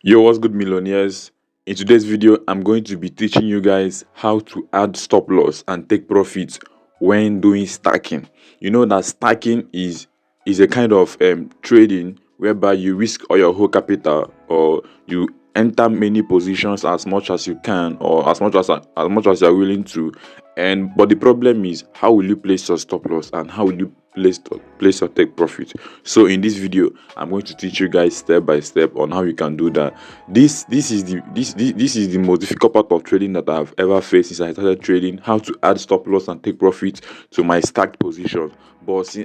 Yo, what's good, millionaires? In today's video, I'm going to be teaching you guys how to add stop loss and take profits when doing stacking. You know that stacking is a kind of trading whereby you risk all your whole capital, or you enter many positions as much as you can, or as much as you're willing to. But the problem is, how will you place your stop loss and how will you place your take profit? So in this video, I'm going to teach you guys step by step on how you can do that. This is the most difficult part of trading that I've ever faced since I started trading. How to add stop loss and take profit to my stacked position. But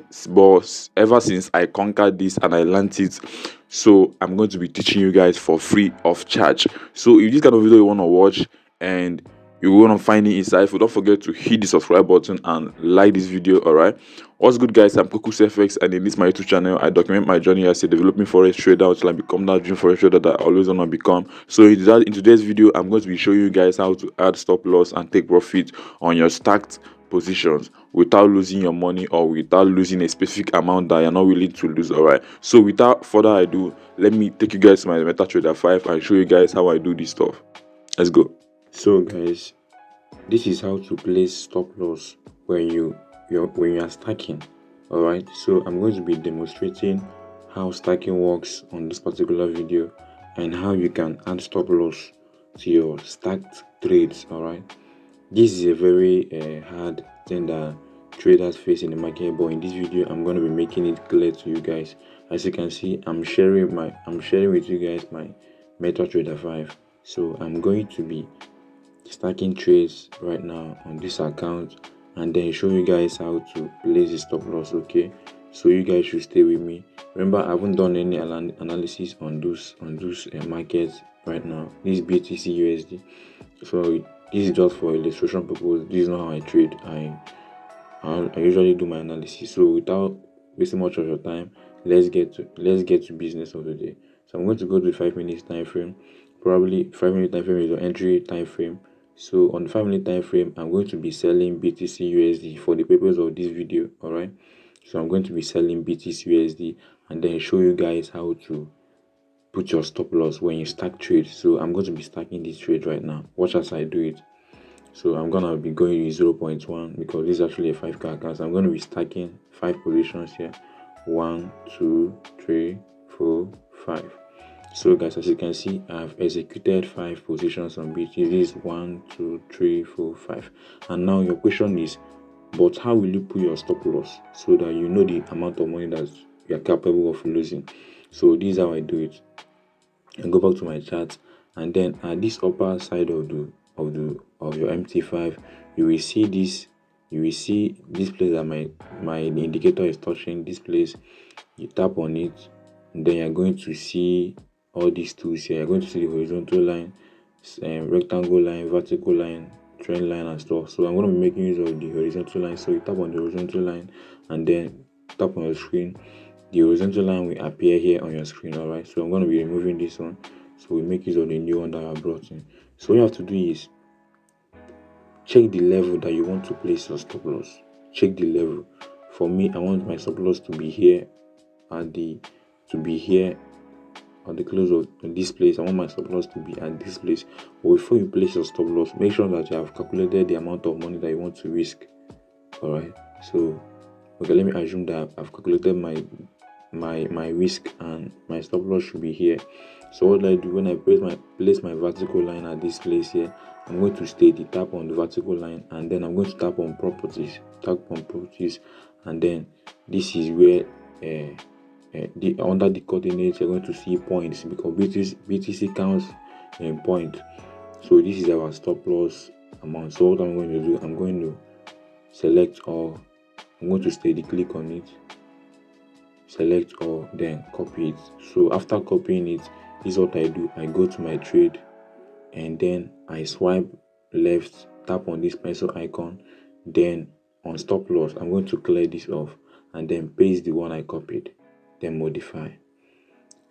ever since I conquered this and I learned it, so I'm going to be teaching you guys for free of charge. So if this kind of video you want to watch and you want to find it insightful, don't forget to hit the subscribe button and like this video. All right, what's good, guys? I'm FX, and in this my YouTube channel I document my journey as a developing forex trader until I become that dream forex trader that I always want to become. So in today's video, I'm going to be showing you guys how to add stop loss and take profit on your stacked positions without losing your money, or without losing a specific amount that you're not willing to lose. All right, so without further ado, let me take you guys to my MetaTrader 5 and show you guys how I do this stuff. Let's go. So guys, this is how to place stop loss when you are stacking. All right, so I'm going to be demonstrating how stacking works on this particular video and how you can add stop loss to your stacked trades. All right, this is a very hard thing that traders face in the market, but in this video I'm going to be making it clear to you guys. As you can see, I'm sharing with you guys my MetaTrader 5. So I'm going to be stacking trades right now on this account and then show you guys how to place the stop loss. Okay, so you guys should stay with me. Remember, I haven't done any analysis on those markets right now. This is BTC USD, so this is just for illustration purpose. This is not how I trade. I usually do my analysis. So without wasting much of your time, let's get to business of the day. So I'm going to go to the 5 minutes time frame. Probably 5 minute time frame is your entry time frame. So on the 5 minute time frame, I'm going to be selling BTC USD for the purpose of this video. All right, so I'm going to be selling BTC USD and then show you guys how to put your stop loss when you stack trades. So I'm going to be stacking this trade right now. Watch as I do it. So I'm gonna be going with 0.1 because this is actually a 5k account. So I'm going to be stacking 5 positions here. 1, 2, 3, 4, 5. So guys, as you can see, I've executed 5 positions on BT. This is 1, 2, 3, 4, 5. And now your question is, but how will you put your stop loss so that you know the amount of money that you are capable of losing? So this is how I do it. I go back to my chart, and then at this upper side of your MT5, you will see this place that my indicator is touching. This place, you tap on it, and then you're going to see all these tools here. You're going to see the horizontal line, rectangle line, vertical line, trend line, and stuff. So I'm going to be making use of the horizontal line. So you tap on the horizontal line and then tap on your screen. The horizontal line will appear here on your screen. All right, so I'm going to be removing this one, so we make use of the new one that I brought in. So all you have to do is check the level that you want to place your stop loss. Check the level. For me, I want my stop loss to be here at the close of this place. I want my stop loss to be at this place. But before you place your stop loss, make sure that you have calculated the amount of money that you want to risk. All right, so okay, let me assume that I've calculated my risk and my stop loss should be here. So what I do when I place my vertical line at this place here, I'm going to steady tap on the vertical line, and then I'm going to tap on properties, and then this is where under the coordinates you're going to see points, because BTC counts in point. So this is our stop loss amount. So what I'm going to do, I'm going to select all. I'm going to steady click on it, select all, then copy it. So after copying it, this is what I do. I go to my trade, and then I swipe left, tap on this pencil icon, then on stop loss I'm going to clear this off and then paste the one I copied, then modify.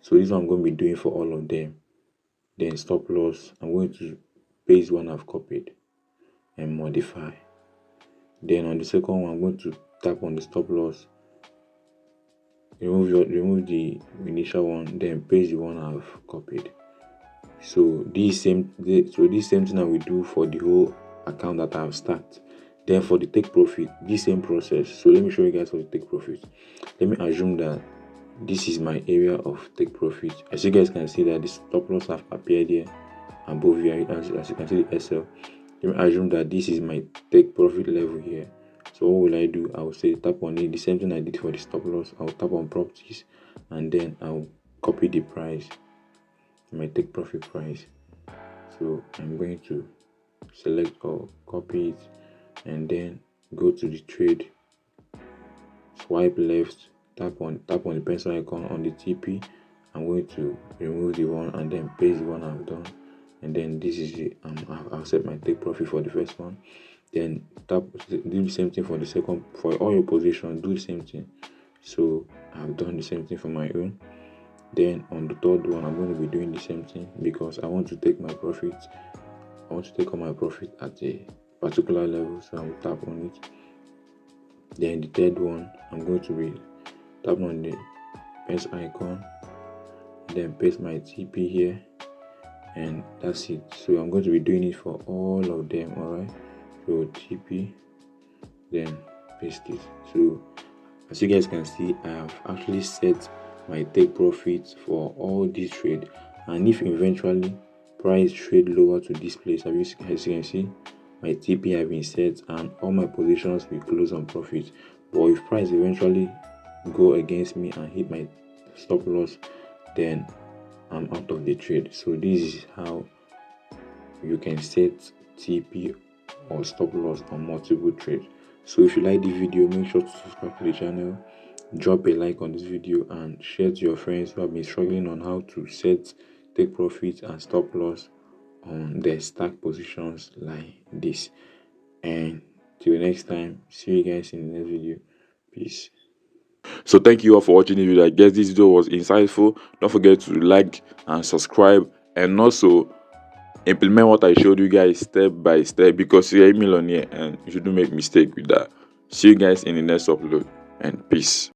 So this is what I'm going to be doing for all of them. Then stop loss, I'm going to paste one I've copied and modify. Then on the second one, I'm going to tap on the stop loss, remove the initial one, then paste the one I've copied, So this same thing I will do for the whole account that I have started. Then for the take profit, this same process. So let me show you guys for the take profit. Let me assume that this is my area of take profit. As you guys can see that the stop loss have appeared here above here. As you can see the SL. Let me assume that this is my take profit level here. So what will I do? I will say tap on it. The same thing I did for the stop loss. I will tap on properties and then I will copy the price, my take profit price. So I'm going to select or copy it and then go to the trade, swipe left, tap on the pencil icon on the TP. I'm going to remove the one and then paste the one I've done, and then this is the I've set my take profit for the first one. Then do the same thing for the second. For all your positions, do the same thing. So I've done the same thing for my own. Then on the third one, I'm going to be doing the same thing because I want to take my profit. I want to take all my profit at a particular level, so I will tap on it. Then the third one, I'm going to be tapping on the pencil icon, then paste my TP here, and that's it. So I'm going to be doing it for all of them. Alright, so TP, then paste it. So as you guys can see, I have actually set my take profit for all this trade, and if eventually price trade lower to this place, as you can see, my TP have been set and all my positions will close on profit. But if price eventually go against me and hit my stop loss, then I'm out of the trade. So this is how you can set TP or stop loss on multiple trades. So if you like the video, make sure to subscribe to the channel, drop a like on this video and share to your friends who have been struggling on how to set take profit and stop loss on their stack positions like this. And till next time, see you guys in the next video. Peace. So thank you all for watching the video. I guess this video was insightful. Don't forget to like and subscribe, and also implement what I showed you guys step by step, because you're a millionaire and you shouldn't make mistake with that. See you guys in the next upload, and peace.